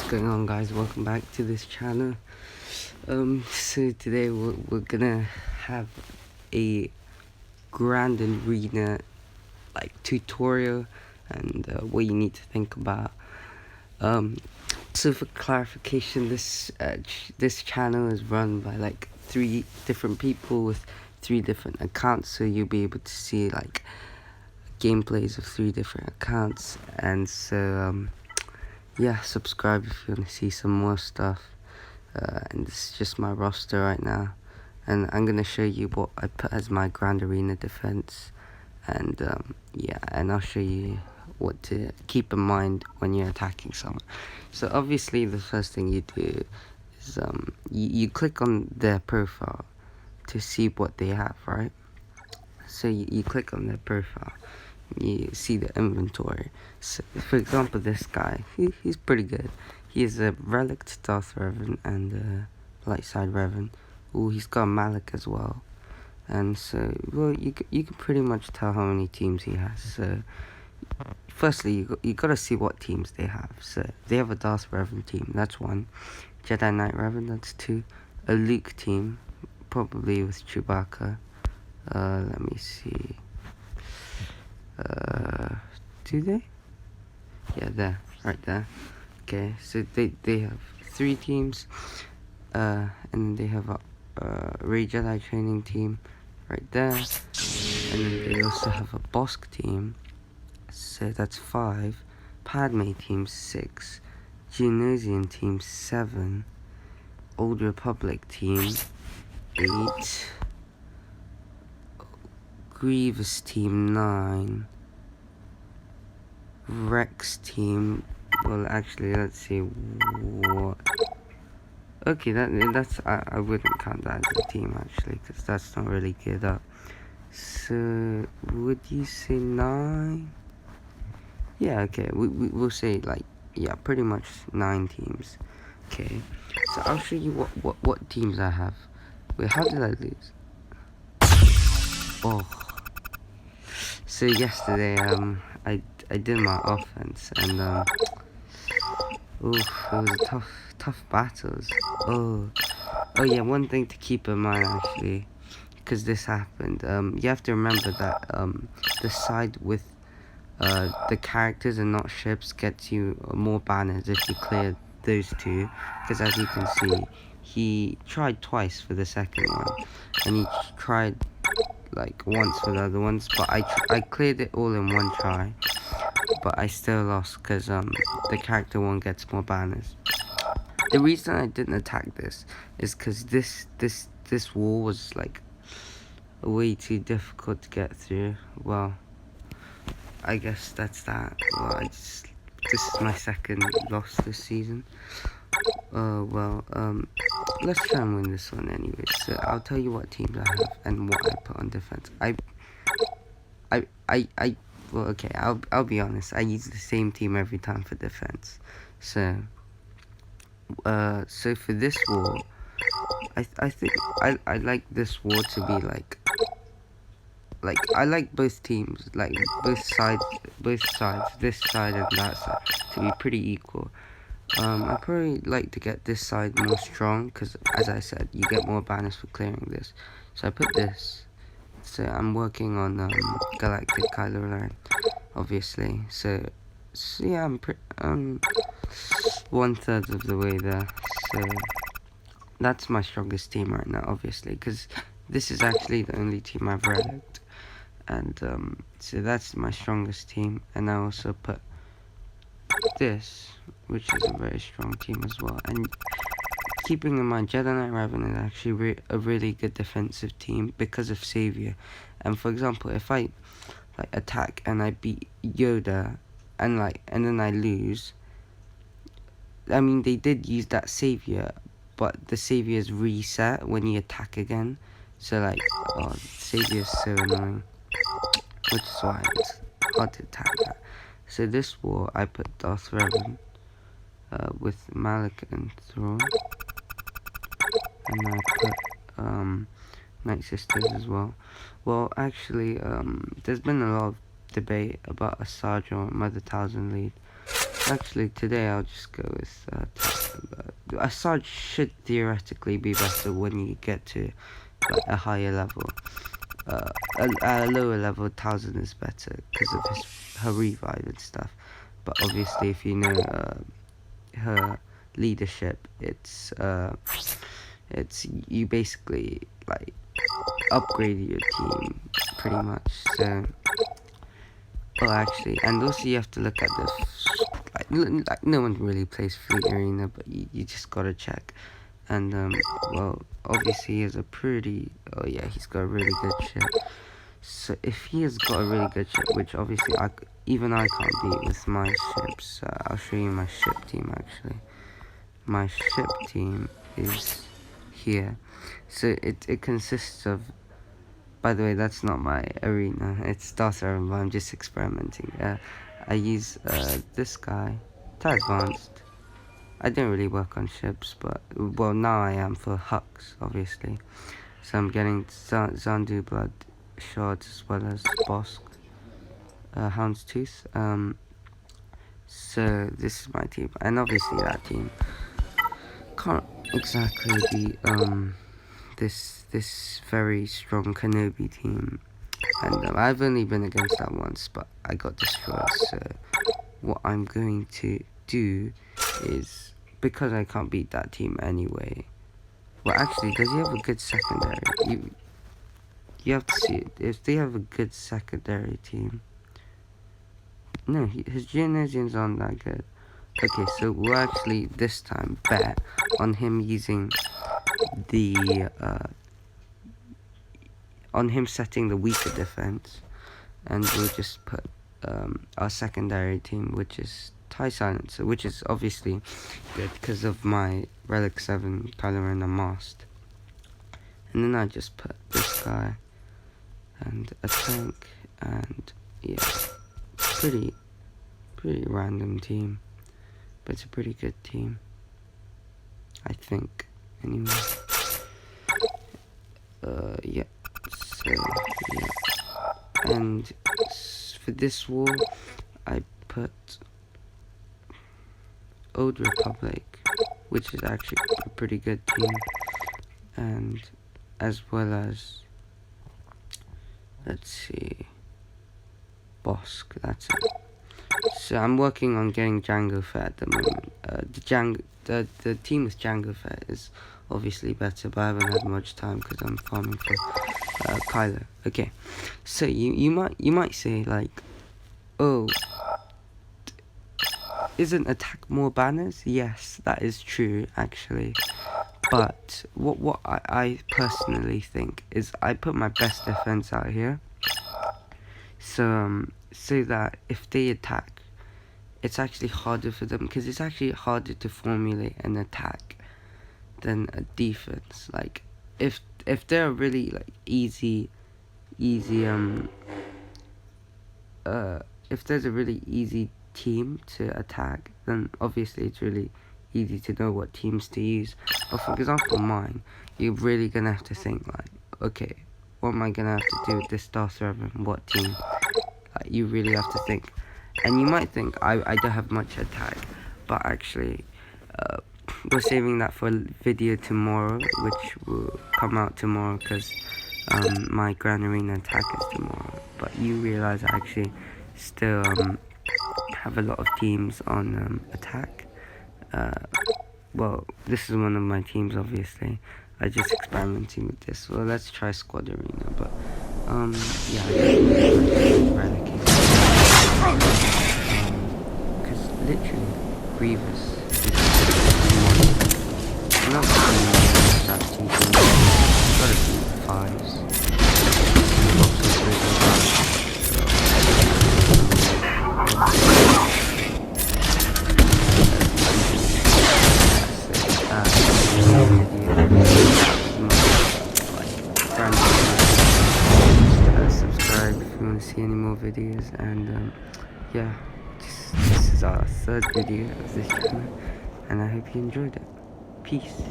going on, guys? Welcome back to this channel. So today we're gonna have a grand arena tutorial and what you need to think about. So for clarification, this channel is run by 3 different people with 3 different accounts, so you'll be able to see gameplays of 3 different accounts. And so yeah, subscribe if you want to see some more stuff. And this is just my roster right now, and I'm gonna show you what I put as my Grand Arena defense, and yeah, and I'll show you what to keep in mind when you're attacking someone. So obviously the first thing you do is you click on their profile to see what they have, right? So you click on their profile, you see the inventory. So for example, this guy, he's pretty good. He is a Relic Darth Revan and a Light Side Revan. Oh, he's got a Malik as well. And so, well, you can pretty much tell how many teams he has. So firstly, you gotta see what teams they have. So they have a Darth Revan team, that's 1. Jedi Knight Revan, that's 2. A Luke team, probably with Chewbacca. Let me see. Do they? Yeah, there, right there. Okay, so they have 3 teams, and then they have a Rey Jedi training team right there, and then they also have a Bosk team, so that's 5. Padme team 6, Geonosian team 7, Old Republic team 8, Grievous team 9, Rex team, well, actually, let's see what. Okay, that's I wouldn't count that as a team actually, because that's not really geared up. So would you say 9? Yeah, okay, we'll say yeah, pretty much 9 teams. Okay, so I'll show you what teams I have. Wait, how did I lose? Oh, so yesterday I did my offense, and oof, it was tough battles. Oh yeah, one thing to keep in mind actually, because this happened, you have to remember that the side with the characters and not ships gets you more banners if you clear those 2, because as you can see, he tried twice for the second one, and he tried once for the other ones, but I cleared it all in one try, but I still lost because the character one gets more banners. The reason I didn't attack this is because this wall was way too difficult to get through. Well, I guess that's that. Well, this is my second loss this season. Well, let's try and win this one anyway. So I'll tell you what teams I have and what I put on defense. Well, okay, I'll be honest. I use the same team every time for defense. So so for this war, I think I like this war to be I like both teams, both sides, this side and that side, to be pretty equal. I probably like to get this side more strong, because as I said, you get more banners for clearing this. So I put this. So I'm working on Galactic Kylo Ren, obviously. So yeah, I'm 1/3 of the way there. So that's my strongest team right now, obviously, because this is actually the only team I've relicked. And so that's my strongest team. And I also put this, which is a very strong team as well. And keeping in mind, Jedi Knight Revan is actually a really good defensive team because of Savior. And for example, if I attack and I beat Yoda and then I lose, I mean, they did use that Savior, but the Savior is reset when you attack again. So oh, Savior is so annoying, which is why it's hard to attack that. So this war, I put Darth Revan with Malik and Thrawn, and I put Night Sisters as well. Well, actually, there's been a lot of debate about Asajj or Mother Thousand Lead. Actually, today I'll just go with a Sarge should theoretically be better when you get to like a higher level. A lower level 1000 is better because of her revive and stuff. But obviously, if you know her leadership, it's you basically like upgrade your team pretty much. So, well, actually, and also you have to look at the like no one really plays Fleet Arena, but you just gotta check. And well, obviously he has a pretty, oh yeah, he's got a really good ship. So if he has got a really good ship, which obviously even I can't beat with my ships, I'll show you my ship team actually. My ship team is here. So it consists of, by the way, that's not my arena, it's Darth Arena, but I'm just experimenting. I use this guy, to advanced. I don't really work on ships, but, well, now I am for Hux, obviously. So I'm getting Zandu Blood shards as well as Bosk, Houndstooth. So this is my team, and obviously that team can't exactly be this very strong Kenobi team. And I've only been against that once, but I got destroyed. So what I'm going to do is, because I can't beat that team anyway. Well, actually, does he have a good secondary? You have to see it. If they have a good secondary team. No, his Geonosians aren't that good. Okay, so we'll actually this time bet on him using the on him setting the weaker defense, and we'll just put our secondary team, which is TIE Silencer, which is obviously good because of my Relic 7 Kylo Ren Mast. And then I just put this guy and a tank, and yeah, pretty random team, but it's a pretty good team, I think, anyway. Yeah, so yeah, and for this war I put Old Republic, which is actually a pretty good team, and as well as, let's see, Bosk, that's it. So I'm working on getting Jango Fett at the moment. The team with Jango Fett is obviously better, but I haven't had much time because I'm farming for Kylo. Okay, so you might say like, oh, isn't attack more banners? Yes, that is true actually. But what I personally think is I put my best defense out here. So that if they attack, it's actually harder for them, because it's actually harder to formulate an attack than a defense. Like if they're really like easy if there's a really easy team to attack, then obviously it's really easy to know what teams to use. But for example mine, you're really gonna have to think like, okay, what am I gonna have to do with this Darth Revan? What team? You really have to think. And you might think I don't have much attack, but actually we're saving that for a video tomorrow, which will come out tomorrow, because my Grand Arena attack is tomorrow. But you realize I actually still have a lot of teams on attack. Well, this is one of my teams, obviously. I'm just experimenting with this. Well, let's try Squad Arena, but yeah, I don't really because literally Grievous is not that team. Gotta be 5s. Subscribe if you want to see any more videos, and yeah, this is our third video of this channel, and I hope you enjoyed it. Peace.